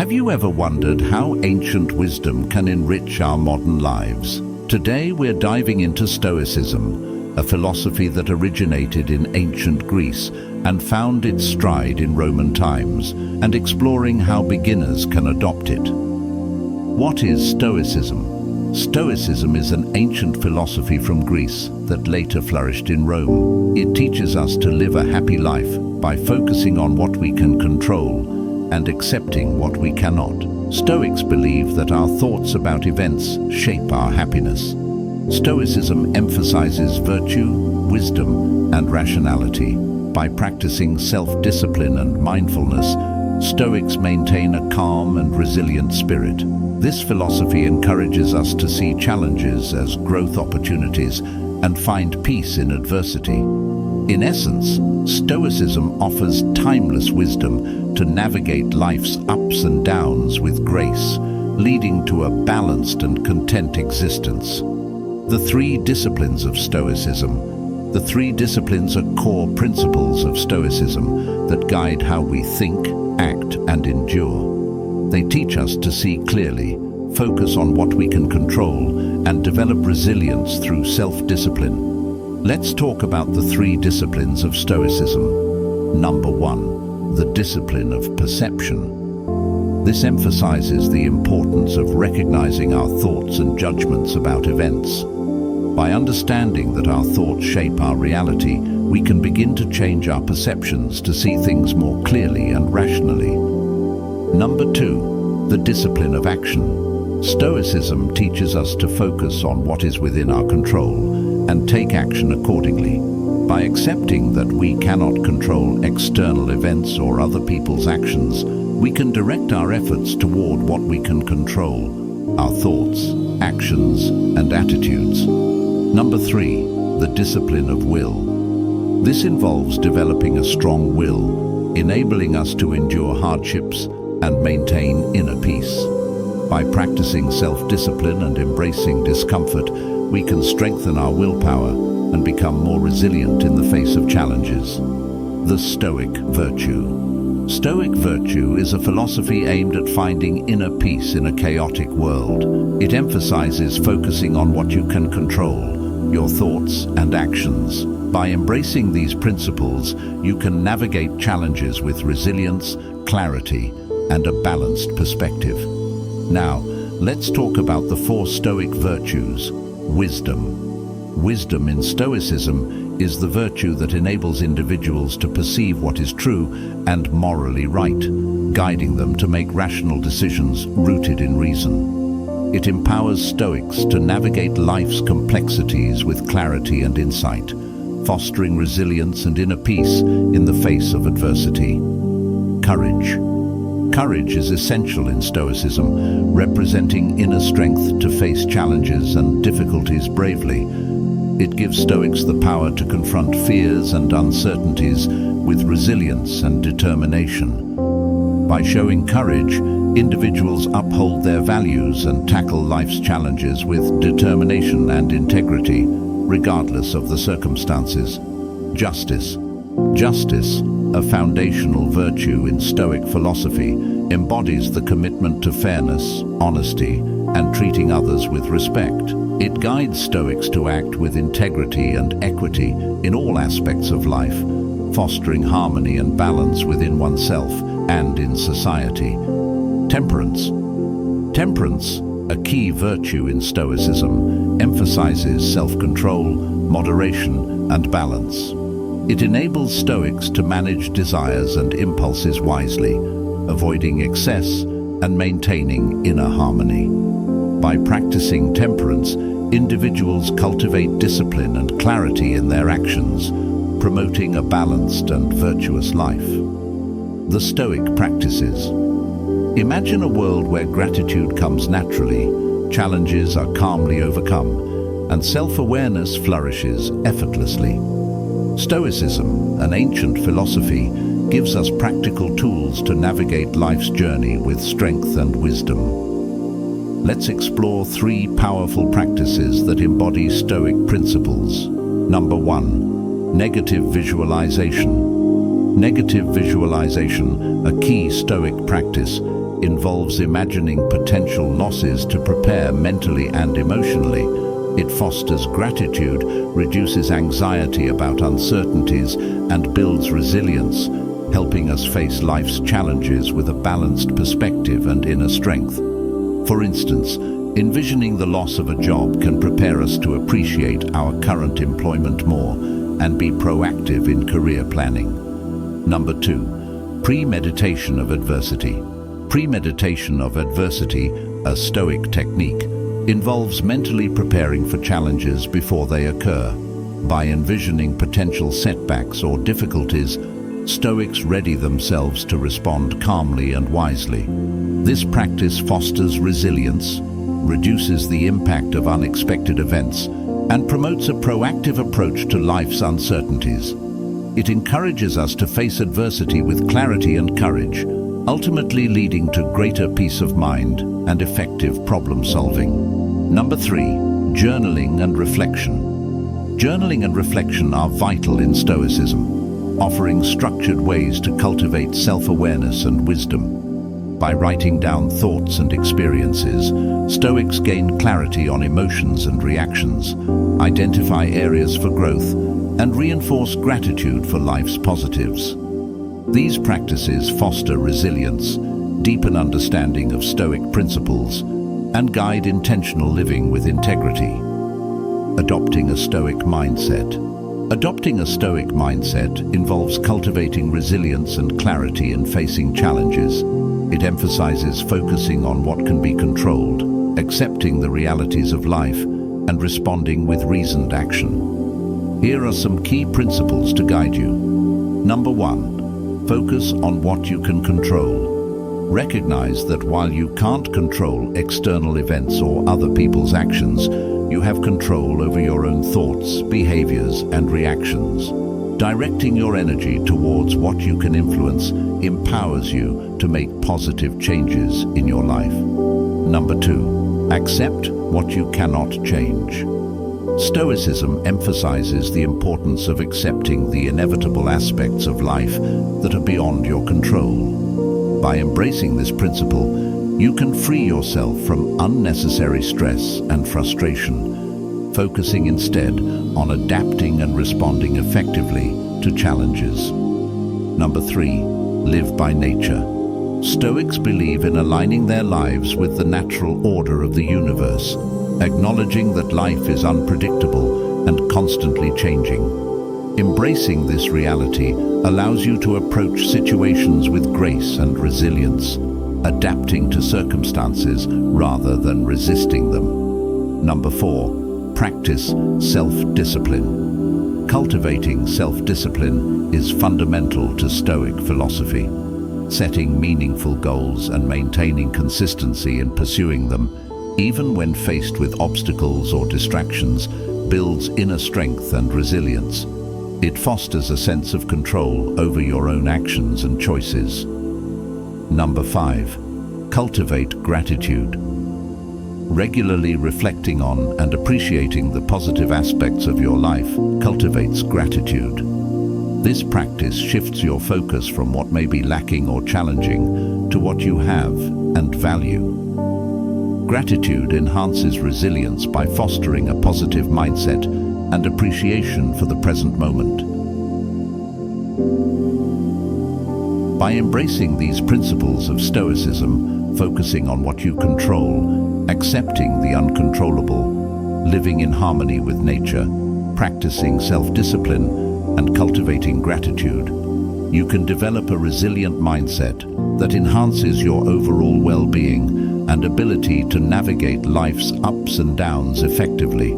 Have you ever wondered how ancient wisdom can enrich our modern lives? Today we're diving into Stoicism, a philosophy that originated in ancient Greece and found its stride in Roman times, and exploring how beginners can adopt it. What is Stoicism? Stoicism is an ancient philosophy from Greece that later flourished in Rome. It teaches us to live a happy life by focusing on what we can control and accepting what we cannot. Stoics believe that our thoughts about events shape our happiness. Stoicism emphasizes virtue, wisdom, and rationality. By practicing self-discipline and mindfulness, Stoics maintain a calm and resilient spirit. This philosophy encourages us to see challenges as growth opportunities and find peace in adversity. In essence, Stoicism offers timeless wisdom to navigate life's ups and downs with grace, leading to a balanced and content existence. The three disciplines of Stoicism. The three disciplines are core principles of Stoicism that guide how we think, act, and endure. They teach us to see clearly, focus on what we can control, and develop resilience through self-discipline. Let's talk about the three disciplines of Stoicism. Number 1, the discipline of perception. This emphasizes the importance of recognizing our thoughts and judgments about events. By understanding that our thoughts shape our reality, we can begin to change our perceptions to see things more clearly and rationally. Number 2, the discipline of action. Stoicism teaches us to focus on what is within our control and take action accordingly. By accepting that we cannot control external events or other people's actions, we can direct our efforts toward what we can control: our thoughts, actions, and attitudes. Number 3, the discipline of will. This involves developing a strong will, enabling us to endure hardships and maintain inner peace. By practicing self-discipline and embracing discomfort, we can strengthen our willpower and become more resilient in the face of challenges. The Stoic Virtue. Stoic Virtue is a philosophy aimed at finding inner peace in a chaotic world. It emphasizes focusing on what you can control, your thoughts and actions. By embracing these principles, you can navigate challenges with resilience, clarity, and a balanced perspective. Now, let's talk about the 4 Stoic virtues. Wisdom. Wisdom in Stoicism is the virtue that enables individuals to perceive what is true and morally right, guiding them to make rational decisions rooted in reason. It empowers Stoics to navigate life's complexities with clarity and insight, fostering resilience and inner peace in the face of adversity. Courage. Courage is essential in Stoicism, representing inner strength to face challenges and difficulties bravely. It gives Stoics the power to confront fears and uncertainties with resilience and determination. By showing courage, individuals uphold their values and tackle life's challenges with determination and integrity, regardless of the circumstances. Justice. Justice, a foundational virtue in Stoic philosophy, embodies the commitment to fairness, honesty, and treating others with respect. It guides Stoics to act with integrity and equity in all aspects of life, fostering harmony and balance within oneself and in society. Temperance. Temperance, a key virtue in Stoicism, emphasizes self-control, moderation, and balance. It enables Stoics to manage desires and impulses wisely, avoiding excess and maintaining inner harmony. By practicing temperance, individuals cultivate discipline and clarity in their actions, promoting a balanced and virtuous life. The Stoic Practices. Imagine a world where gratitude comes naturally, challenges are calmly overcome, and self-awareness flourishes effortlessly. Stoicism, an ancient philosophy, gives us practical tools to navigate life's journey with strength and wisdom. Let's explore 3 powerful practices that embody Stoic principles. Number 1, negative visualization. Negative visualization, a key Stoic practice, involves imagining potential losses to prepare mentally and emotionally. It fosters gratitude, reduces anxiety about uncertainties, and builds resilience, helping us face life's challenges with a balanced perspective and inner strength. For instance, envisioning the loss of a job can prepare us to appreciate our current employment more and be proactive in career planning. Number 2, premeditation of adversity. Premeditation of adversity, a Stoic technique, involves mentally preparing for challenges before they occur. By envisioning potential setbacks or difficulties, Stoics ready themselves to respond calmly and wisely. This practice fosters resilience, reduces the impact of unexpected events, and promotes a proactive approach to life's uncertainties. It encourages us to face adversity with clarity and courage, ultimately leading to greater peace of mind and effective problem-solving. Number 3, journaling and reflection. Journaling and reflection are vital in Stoicism, offering structured ways to cultivate self-awareness and wisdom. By writing down thoughts and experiences, Stoics gain clarity on emotions and reactions, identify areas for growth, and reinforce gratitude for life's positives. These practices foster resilience, deepen understanding of Stoic principles, and guide intentional living with integrity. Adopting a Stoic mindset. Adopting a Stoic mindset involves cultivating resilience and clarity in facing challenges. It emphasizes focusing on what can be controlled, accepting the realities of life, and responding with reasoned action. Here are some key principles to guide you. Number 1, focus on what you can control. Recognize that while you can't control external events or other people's actions, you have control over your own thoughts, behaviors, and reactions. Directing your energy towards what you can influence empowers you to make positive changes in your life. Number 2, accept what you cannot change. Stoicism emphasizes the importance of accepting the inevitable aspects of life that are beyond your control. By embracing this principle, you can free yourself from unnecessary stress and frustration, focusing instead on adapting and responding effectively to challenges. Number 3, live by nature. Stoics believe in aligning their lives with the natural order of the universe, acknowledging that life is unpredictable and constantly changing. Embracing this reality allows you to approach situations with grace and resilience, adapting to circumstances rather than resisting them. Number 4, practice self-discipline. Cultivating self-discipline is fundamental to Stoic philosophy. Setting meaningful goals and maintaining consistency in pursuing them, even when faced with obstacles or distractions, builds inner strength and resilience. It fosters a sense of control over your own actions and choices. Number 5, cultivate gratitude. Regularly reflecting on and appreciating the positive aspects of your life cultivates gratitude. This practice shifts your focus from what may be lacking or challenging to what you have and value. Gratitude enhances resilience by fostering a positive mindset and appreciation for the present moment. By embracing these principles of Stoicism, focusing on what you control, accepting the uncontrollable, living in harmony with nature, practicing self-discipline, and cultivating gratitude, you can develop a resilient mindset that enhances your overall well-being and ability to navigate life's ups and downs effectively.